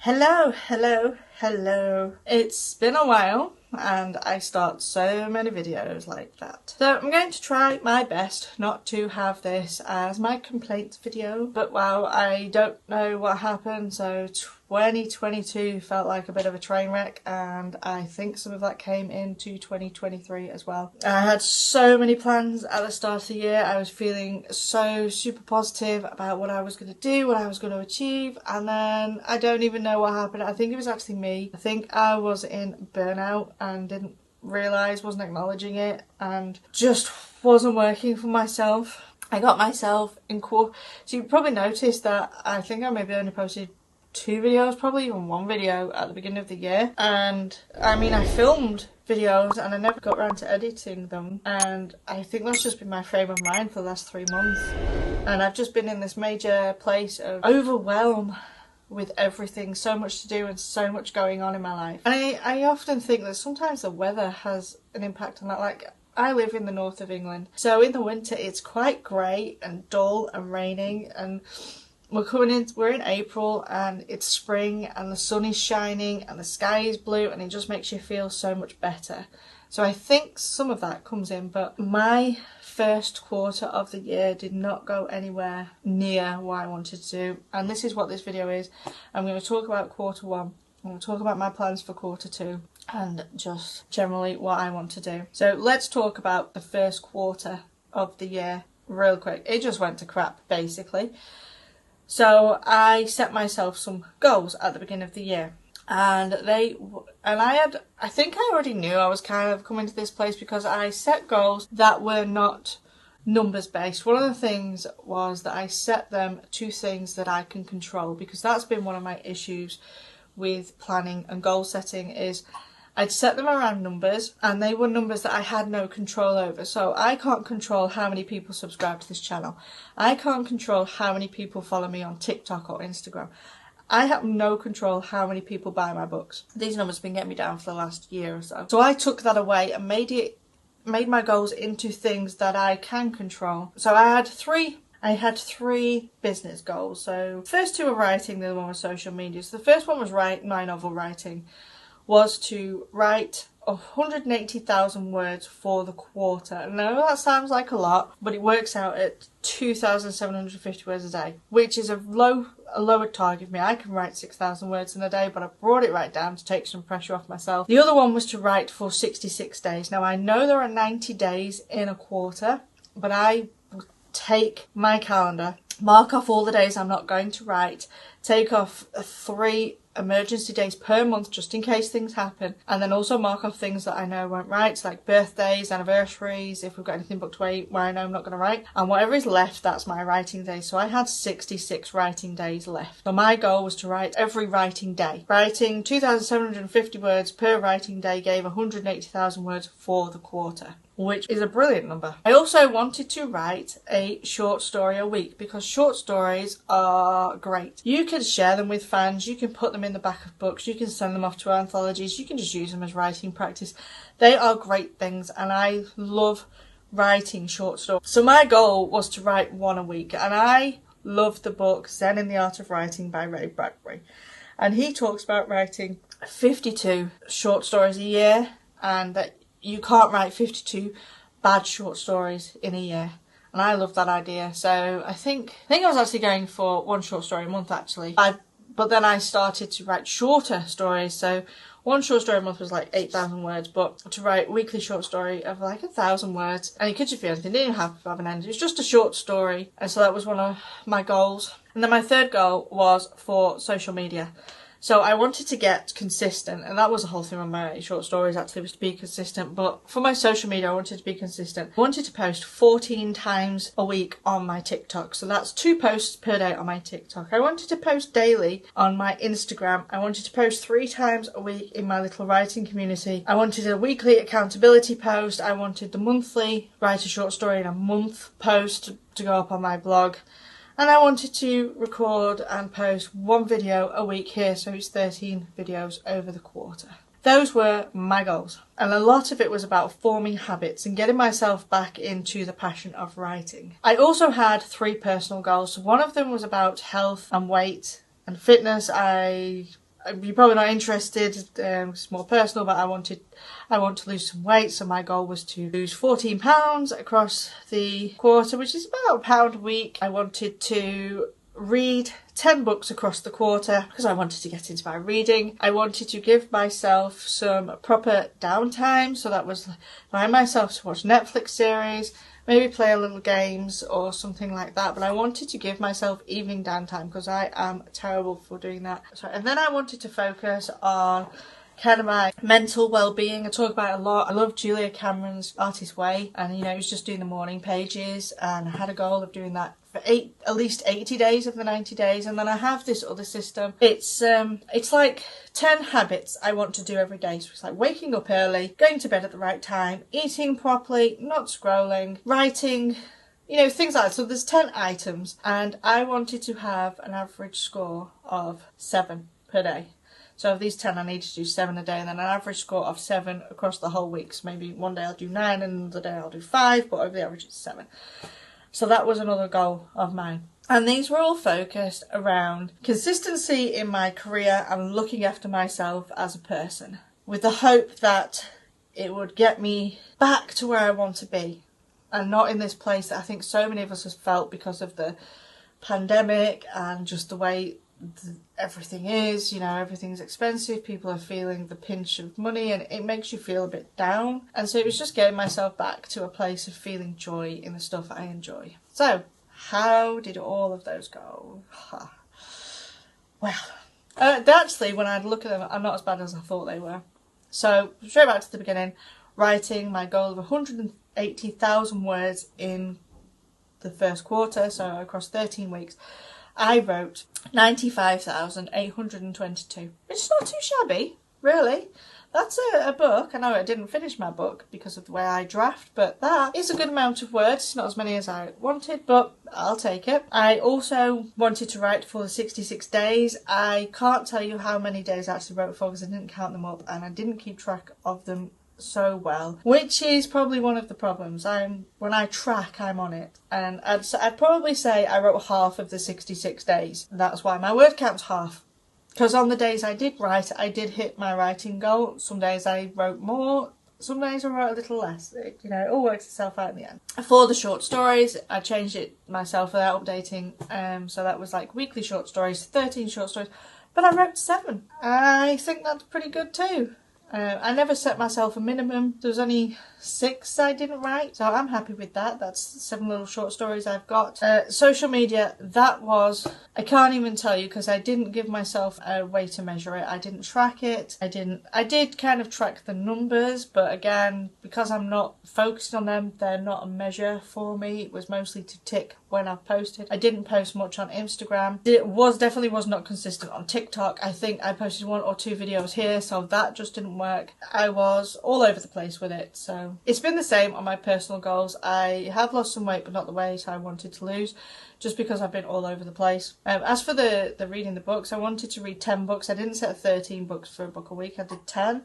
Hello. It's been a while and I start so many videos like that. So I'm going to try my best not to have this as my complaints video. But wow, I don't know what happened, so 2022 felt like a bit of a train wreck, and I think some of that came into 2023 as well. I had so many plans at the start of the year. I was feeling so super positive about what I was going to do, what I was going to achieve, and then I don't even know what happened. I think it was actually me. I think I was in burnout and didn't realise, wasn't acknowledging it, and just wasn't working for myself. I got myself in so you probably noticed that I think I maybe only posted 2 videos, probably even 1 video at the beginning of the year. And I mean, I filmed videos and I never got around to editing them, and I think that's just been my frame of mind for the last 3 months. And I've just been in this major place of overwhelm with everything, so much to do and so much going on in my life. And I often think that sometimes the weather has an impact on that. Like, I live in the north of England, so in the winter it's quite grey and dull and raining, and we're in April and it's spring and the sun is shining and the sky is blue, and it just makes you feel so much better. So I think some of that comes in, but my first quarter of the year did not go anywhere near what I wanted to do. And this is what this video is. I'm going to talk about quarter 1. I'm going to talk about my plans for quarter 2 and just generally what I want to do. So let's talk about the first quarter of the year real quick. It just went to crap, basically. So I set myself some goals at the beginning of the year, and I think I already knew I was kind of coming to this place because I set goals that were not numbers based. One of the things was that I set them to things that I can control, because that's been one of my issues with planning and goal setting. Is I'd set them around numbers, and they were numbers that I had no control over. So I can't control how many people subscribe to this channel. I can't control how many people follow me on TikTok or Instagram. I have no control how many people buy my books. These numbers have been getting me down for the last year or so. So I took that away and made my goals into things that I can control. So I had three business goals. So the first 2 were writing, the other one was social media. So the first one was my novel writing. Was to write 180,000 words for the quarter. I know that sounds like a lot, but it works out at 2,750 words a day, which is a lower target for me. I can write 6,000 words in a day, but I brought it right down to take some pressure off myself. The other one was to write for 66 days. Now, I know there are 90 days in a quarter, but I take my calendar, mark off all the days I'm not going to write, take off 3 emergency days per month just in case things happen, and then also mark off things that I know won't write, so like birthdays, anniversaries, if we've got anything booked away where I know I'm not going to write, and whatever is left, that's my writing day. So I had 66 writing days left. So my goal was to write every writing day. Writing 2,750 words per writing day gave 180,000 words for the quarter, which is a brilliant number. I also wanted to write a short story a week, because short stories are great. You can share them with fans, you can put them in the back of books, you can send them off to anthologies, you can just use them as writing practice. They are great things, and I love writing short stories. So my goal was to write 1 a week, and I love the book Zen in the Art of Writing by Ray Bradbury. And he talks about writing 52 short stories a year, and that you can't write 52 bad short stories in a year. And I love that idea. So I think I was actually going for 1 short story a month, actually. But then I started to write shorter stories. So 1 short story a month was like 8,000 words, but to write weekly short story of like 1,000 words, and it could just be anything, it didn't have to have an end. It was just a short story. And so that was one of my goals. And then my third goal was for social media. So I wanted to get consistent, and that was the whole thing on my short stories actually, was to be consistent. But for my social media, I wanted to be consistent. I wanted to post 14 times a week on my TikTok. So that's 2 posts per day on my TikTok. I wanted to post daily on my Instagram. I wanted to post 3 times a week in my little writing community. I wanted a weekly accountability post. I wanted the monthly write a short story in a month post to go up on my blog. And I wanted to record and post 1 video a week here, so it's 13 videos over the quarter. Those were my goals. And a lot of it was about forming habits and getting myself back into the passion of writing. I also had 3 personal goals. One of them was about health and weight and fitness. I you're probably not interested, it's more personal, but I want to lose some weight, so my goal was to lose 14 pounds across the quarter, which is about £1 a week. I wanted to read 10 books across the quarter because I wanted to get into my reading. I wanted to give myself some proper downtime, so that was allowing myself to watch Netflix series, maybe play a little games or something like that, but I wanted to give myself evening downtime because I am terrible for doing that. And then I wanted to focus on kind of my mental well-being. I talk about it a lot. I love Julia Cameron's Artist's Way, and it was just doing the morning pages, and I had a goal of doing that for at least 80 days of the 90 days. And then I have this other system. It's like 10 habits I want to do every day. So it's like waking up early, going to bed at the right time, eating properly, not scrolling, writing, things like that. So there's 10 items, and I wanted to have an average score of 7 per day. So of these 10, I need to do 7 a day, and then an average score of 7 across the whole week. So maybe one day I'll do 9, and another day I'll do 5, but over the average it's 7. So that was another goal of mine. And these were all focused around consistency in my career and looking after myself as a person, with the hope that it would get me back to where I want to be, and not in this place that I think so many of us have felt because of the pandemic and just the way everything is. Everything's expensive, people are feeling the pinch of money, and it makes you feel a bit down. And so it was just getting myself back to a place of feeling joy in the stuff I enjoy. So how did all of those go? Well, actually, when I look at them, I'm not as bad as I thought they were. So straight back to the beginning, writing my goal of 180,000 words in the first quarter, so across 13 weeks. I wrote 95,822, which is not too shabby, really. That's a book. I know I didn't finish my book because of the way I draft, but that is a good amount of words. It's not as many as I wanted, but I'll take it. I also wanted to write for the 66 days. I can't tell you how many days I actually wrote for because I didn't count them up, and I didn't keep track of them so well, which is probably one of the problems. When I track, I'm on it, and I'd probably say I wrote half of the 66 days. That's why my word count's half, because on the days I did write, I did hit my writing goal. Some days I wrote more, some days I wrote a little less. It all works itself out in the end. For the short stories, I changed it myself without updating, so that was like weekly short stories, 13 short stories, but I wrote 7. I think that's pretty good too. I never set myself a minimum. There was only 6 I didn't write, so I'm happy with that. That's 7 little short stories I've got. Social media, I can't even tell you because I didn't give myself a way to measure it. I didn't track it. I did kind of track the numbers, but again, because I'm not focused on them, they're not a measure for me. It was mostly to tick when I've posted. I didn't post much on Instagram. It definitely was not consistent on TikTok. I think I posted 1 or 2 videos here, so that just didn't work. I was all over the place with it, so it's been the same on my personal goals. I have lost some weight, but not the weight I wanted to lose, just because I've been all over the place. As for the reading the books, I wanted to read 10 books. I didn't set 13 books for a book a week. I did 10,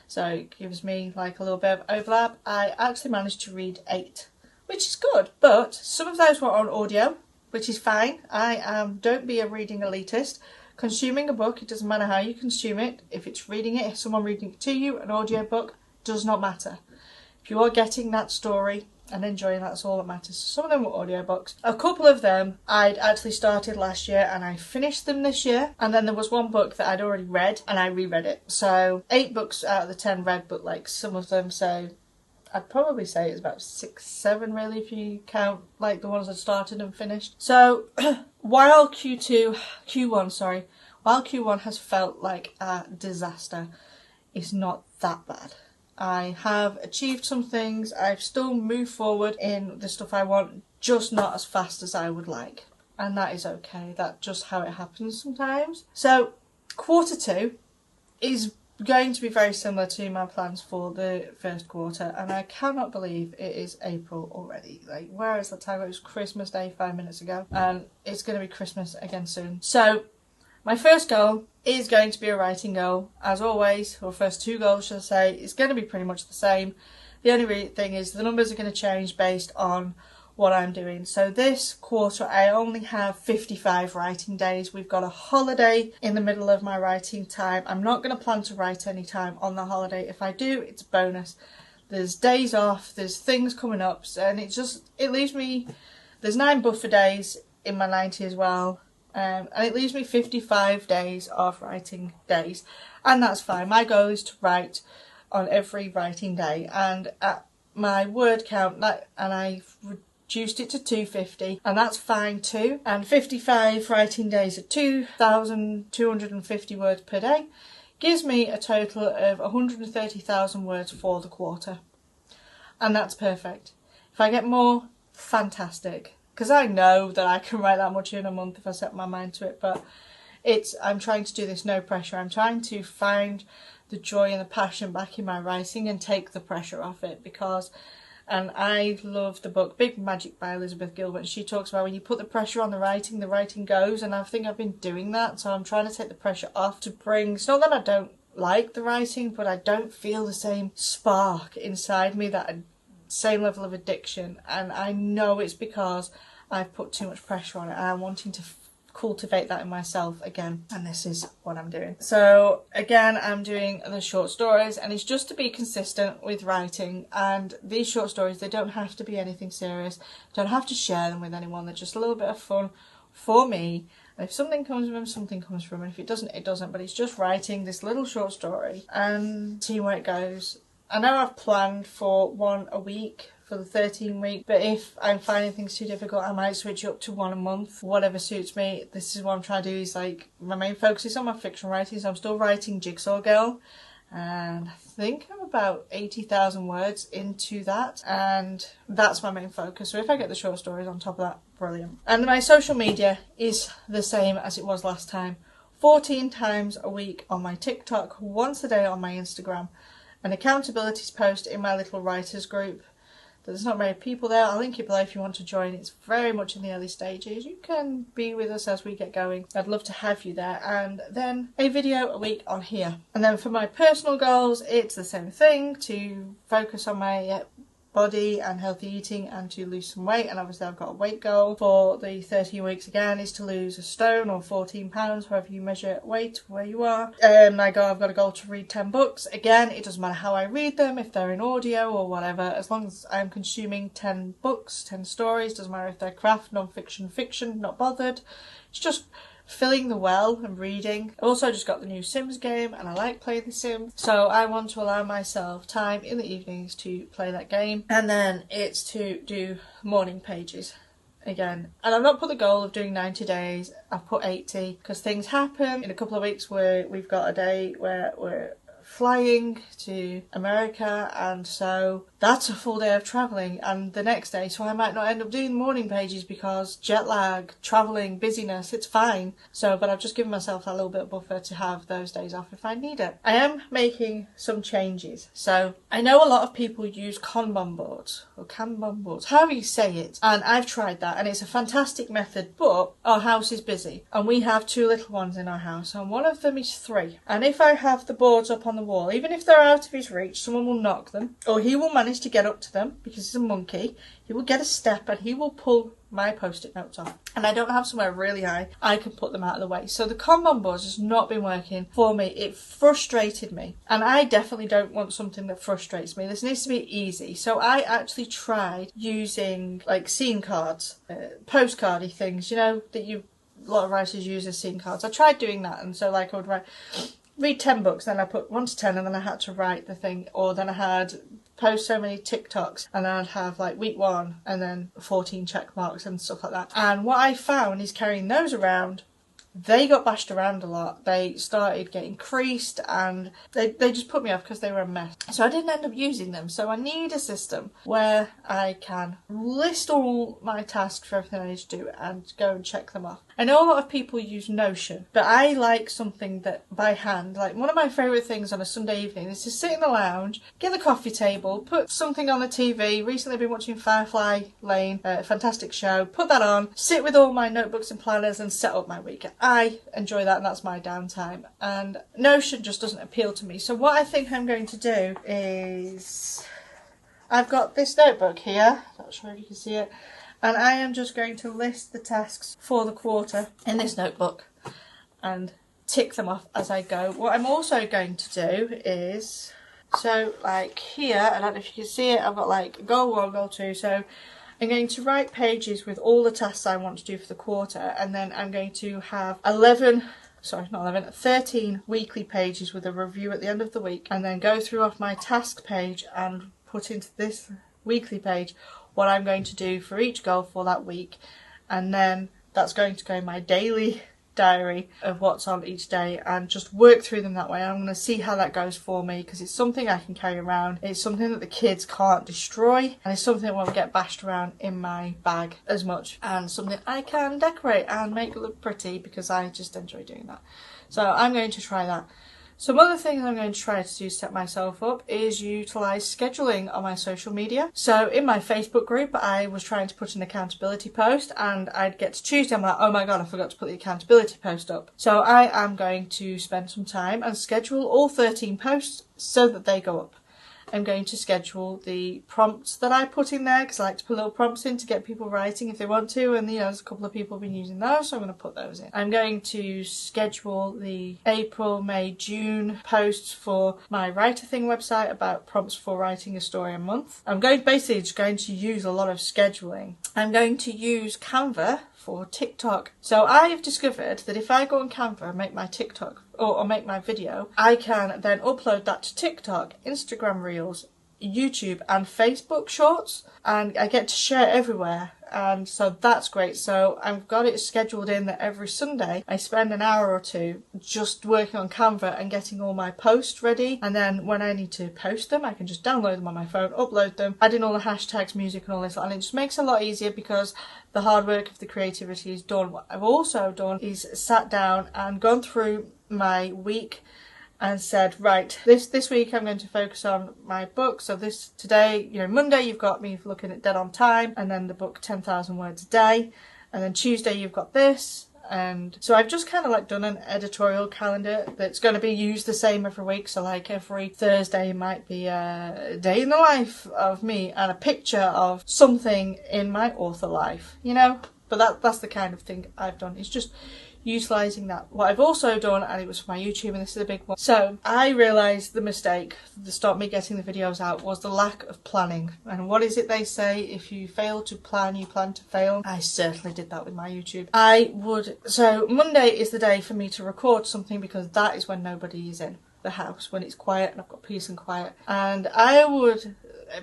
so it gives me like a little bit of overlap. I actually managed to read 8, which is good, but some of those were on audio, which is fine. Don't be a reading elitist. Consuming a book, it doesn't matter how you consume it. If it's reading it, if someone reading it to you, an audio book, does not matter. If you are getting that story and enjoying, that's all that matters. Some of them were audiobooks. A couple of them I'd actually started last year and I finished them this year. And then there was one book that I'd already read and I reread it. So 8 books out of the 10 read, but like some of them, so I'd probably say it's about 6, 7 really if you count like the ones I started and finished. So while Q1 has felt like a disaster, it's not that bad. I have achieved some things. I've still moved forward in the stuff I want, just not as fast as I would like. And that is okay. That's just how it happens sometimes. So quarter 2 is going to be very similar to my plans for the first quarter, and I cannot believe it is April already. Like, where is the time? It was Christmas Day 5 minutes ago, and it's going to be Christmas again soon. So my first goal is going to be a writing goal, as always, or first 2 goals, should I say. It's going to be pretty much the same. The only thing is the numbers are going to change based on what I'm doing. So this quarter I only have 55 writing days. We've got a holiday in the middle of my writing time. I'm not going to plan to write any time on the holiday. If I do, it's a bonus. There's days off, there's things coming up, and it leaves me, there's 9 buffer days in my 90 as well. And it leaves me 55 days of writing days, and that's fine. My goal is to write on every writing day, and at my word count, and I've reduced it to 250, and that's fine too. And 55 writing days at 2,250 words per day gives me a total of 130,000 words for the quarter, and that's perfect. If I get more, fantastic. Because I know that I can write that much in a month if I set my mind to it, but I'm trying to do this no pressure. I'm trying to find the joy and the passion back in my writing and take the pressure off it, and I love the book Big Magic by Elizabeth Gilbert. She talks about when you put the pressure on the writing goes, and I think I've been doing that, so I'm trying to take the pressure off to bring, it's not that I don't like the writing, but I don't feel the same spark inside me, that same level of addiction, and I know it's because I've put too much pressure on it, and I'm wanting to cultivate that in myself again, and this is what I'm doing. So again, I'm doing the short stories, and it's just to be consistent with writing. And these short stories, they don't have to be anything serious, don't have to share them with anyone, they're just a little bit of fun for me. And if something comes from them, something comes from it. If it doesn't, it doesn't. But it's just writing this little short story and seeing where it goes. I know I've planned for one a week for the 13 week, but if I'm finding things too difficult, I might switch up to one a month, whatever suits me. This is what I'm trying to do, is like, my main focus is on my fiction writing, so I'm still writing Jigsaw Girl, and I think I'm about 80,000 words into that, and that's my main focus. So if I get the short stories on top of that, brilliant. And my social media is the same as it was last time. 14 times a week on my TikTok, once a day on my Instagram, an accountabilities post in my little writers group. There's not many people there. I'll link it below if you want to join. It's very much in the early stages. You can be with us as we get going. I'd love to have you there. And then a video a week on here. And then for my personal goals, it's the same thing, to focus on my body and healthy eating and to lose some weight. And obviously I've got a weight goal for the 13 weeks again, is to lose a stone or 14 pounds, however you measure weight where you are. I've got a goal to read 10 books. Again, it doesn't matter how I read them, if they're in audio or whatever, as long as I'm consuming 10 books, 10 stories, doesn't matter if they're craft, non-fiction, fiction, not bothered. It's just filling the well and reading. I also just got the new Sims game, and I like playing The Sims, so I want to allow myself time in the evenings to play that game. And then it's to do morning pages again, and I've not put the goal of doing 90 days, I've put 80, because things happen. In a couple of weeks we've got a day where we're flying to America, and so that's a full day of travelling, and the next day, so I might not end up doing morning pages because jet lag, travelling, busyness, it's fine. So, but I've just given myself a little bit of buffer to have those days off if I need it. I am making some changes. So I know a lot of people use Kanban boards, or Kanban boards, however you say it, and I've tried that, and it's a fantastic method, but our house is busy, and we have 2 little ones in our house, and one of them is 3. And if I have the boards up on the wall, even if they're out of his reach, someone will knock them, or he will manage to get up to them because he's a monkey. He will get a step and he will pull my post-it notes off, and I don't have somewhere really high I can put them out of the way. So the Kanban boards has not been working for me. It frustrated me, and I definitely don't want something that frustrates me. This needs to be easy. So I actually tried using like scene cards, postcardy things, you know, that a lot of writers use as scene cards. I tried doing that, and so like I would read 10 books, then I put 1 to 10, and then I had to write the thing, or then I had post so many TikToks, and then I'd have like week 1 and then 14 check marks and stuff like that. And what I found is carrying those around, they got bashed around a lot. They started getting creased, and they just put me off because they were a mess. So I didn't end up using them. So I need a system where I can list all my tasks for everything I need to do and go and check them off. I know a lot of people use Notion, but I like something that by hand. Like, one of my favourite things on a Sunday evening is to sit in the lounge, get the coffee table, put something on the TV. Recently I've been watching Firefly Lane, a fantastic show. Put that on, sit with all my notebooks and planners and set up my week. I enjoy that, and that's my downtime. And Notion just doesn't appeal to me. So what I think I'm going to do is, I've got this notebook here, not sure if you can see it, And I am just going to list the tasks for the quarter in this notebook and tick them off as I go. What I'm also going to do is, so like here, I don't know if you can see it, I've got like goal 1, goal 2, so I'm going to write pages with all the tasks I want to do for the quarter, and then I'm going to have 13 weekly pages with a review at the end of the week, and then go through off my task page and put into this weekly page what I'm going to do for each goal for that week, and then that's going to go in my daily diary of what's on each day and just work through them that way. I'm going to see how that goes for me, because it's something I can carry around, it's something that the kids can't destroy, and it's something that won't get bashed around in my bag as much, and something I can decorate and make look pretty because I just enjoy doing that. So I'm going to try that. Some other things I'm going to try to do to set myself up is utilise scheduling on my social media. So in my Facebook group, I was trying to put an accountability post, and I'd get to Tuesday, I'm like, oh my god, I forgot to put the accountability post up. So I am going to spend some time and schedule all 13 posts so that they go up. I'm going to schedule the prompts that I put in there, because I like to put little prompts in to get people writing if they want to, and there's a couple of people have been using those, so I'm going to put those in. I'm going to schedule the April, May, June posts for my Writer Thing website about prompts for writing a story a month. I'm basically just going to use a lot of scheduling. I'm going to use Canva for TikTok. So I have discovered that if I go on Canva and make my TikTok or make my video, I can then upload that to TikTok, Instagram Reels, YouTube and Facebook Shorts, and I get to share everywhere, and so that's great. So I've got it scheduled in that every Sunday I spend an hour or two just working on Canva and getting all my posts ready, and then when I need to post them I can just download them on my phone, upload them, add in all the hashtags, music and all this, and it just makes it a lot easier because the hard work of the creativity is done. What I've also done is sat down and gone through my week and said, right, this week I'm going to focus on my book. So today, Monday you've got me looking at Dead on Time, and then the book 10,000 Words a Day, and then Tuesday you've got this. And so I've just kind of like done an editorial calendar that's going to be used the same every week. So like every Thursday might be a day in the life of me and a picture of something in my author life, but that's the kind of thing I've done. It's just utilising that. What I've also done, and it was for my YouTube, and this is a big one, so I realised the mistake that stopped me getting the videos out was the lack of planning. And what is it they say? If you fail to plan, you plan to fail. I certainly did that with my YouTube. So Monday is the day for me to record something, because that is when nobody is in the house, when it's quiet and I've got peace and quiet. And I would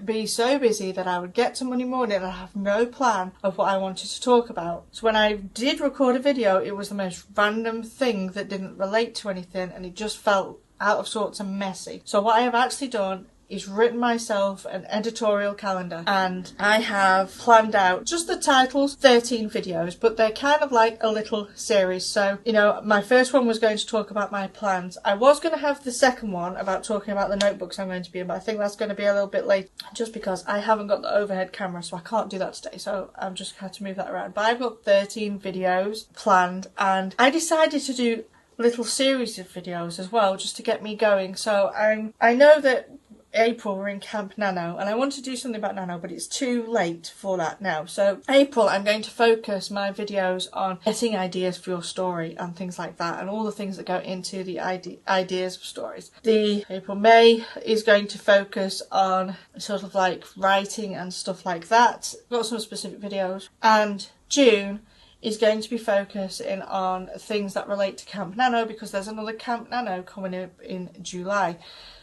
be so busy that I would get to Monday morning and I have no plan of what I wanted to talk about. So when I did record a video, it was the most random thing that didn't relate to anything, and it just felt out of sorts and messy. So what I have actually done is written myself an editorial calendar, and I have planned out just the titles, 13 videos, but they're kind of like a little series. So, my first one was going to talk about my plans. I was going to have the second one about talking about the notebooks I'm going to be in, but I think that's going to be a little bit late just because I haven't got the overhead camera, so I can't do that today. So I've just had to move that around. But I've got 13 videos planned, and I decided to do little series of videos as well just to get me going. So I know that April we're in Camp Nano, and I want to do something about Nano, but it's too late for that now. So April I'm going to focus my videos on getting ideas for your story and things like that, and all the things that go into the ideas of stories. The May is going to focus on sort of like writing and stuff like that. I've got some specific videos. And June is going to be focusing on things that relate to Camp Nano, because there's another Camp Nano coming up in July.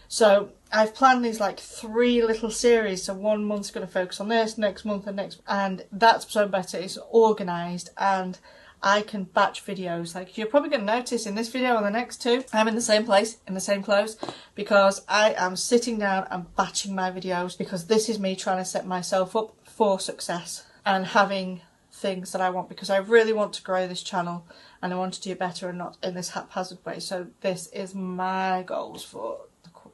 So I've planned these like 3 little series. So one month's going to focus on this, next month and that's so better. It's organised, and I can batch videos. Like you're probably going to notice in this video and the next 2, I'm in the same place, in the same clothes, because I am sitting down and batching my videos, because this is me trying to set myself up for success and having things that I want, because I really want to grow this channel and I want to do better and not in this haphazard way. So this is my goals for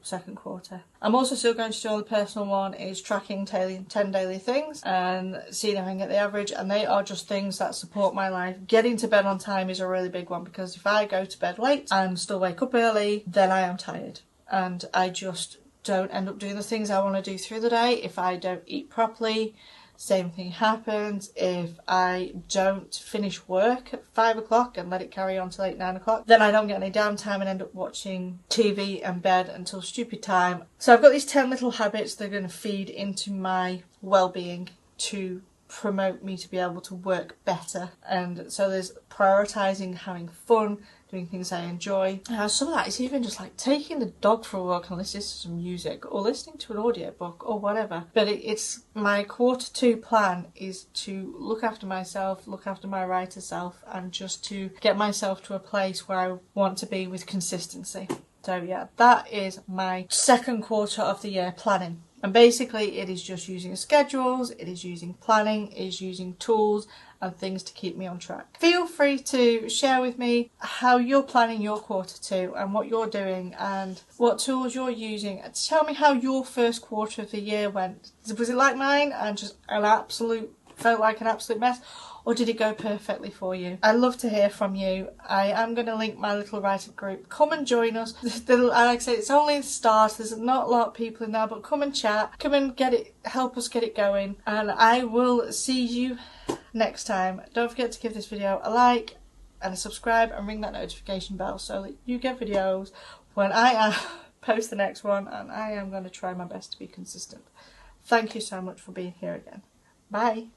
second quarter. I'm also still going to do on the personal one is tracking 10 daily things and seeing if I can get the average, and they are just things that support my life. Getting to bed on time is a really big one, because if I go to bed late and still wake up early, then I am tired and I just don't end up doing the things I want to do through the day. If I don't eat properly, Same thing happens if I don't finish work at 5 o'clock and let it carry on till 8, 9 o'clock. Then I don't get any downtime and end up watching TV and bed until stupid time. So I've got these 10 little habits that are going to feed into my well-being to promote me to be able to work better. And so there's prioritising having fun, doing things I enjoy. Some of that is even just like taking the dog for a walk and listening to some music or listening to an audiobook or whatever. But it's my Q2 plan is to look after myself, look after my writer self, and just to get myself to a place where I want to be with consistency. So yeah, that is my second quarter of the year planning. And basically it is just using schedules, it is using planning, it is using tools and things to keep me on track. Feel free to share with me how you're planning your Q2 and what you're doing and what tools you're using. Tell me how your first quarter of the year went. Was it like mine and just felt like an absolute mess? Or did it go perfectly for you? I'd love to hear from you. I am going to link my little write-up group. Come and join us. Like I said, it's only the start. There's not a lot of people in there, but come and chat. Come and help us get it going. And I will see you next time. Don't forget to give this video a like and a subscribe and ring that notification bell so that you get videos when I post the next one, and I am going to try my best to be consistent. Thank you so much for being here again. Bye.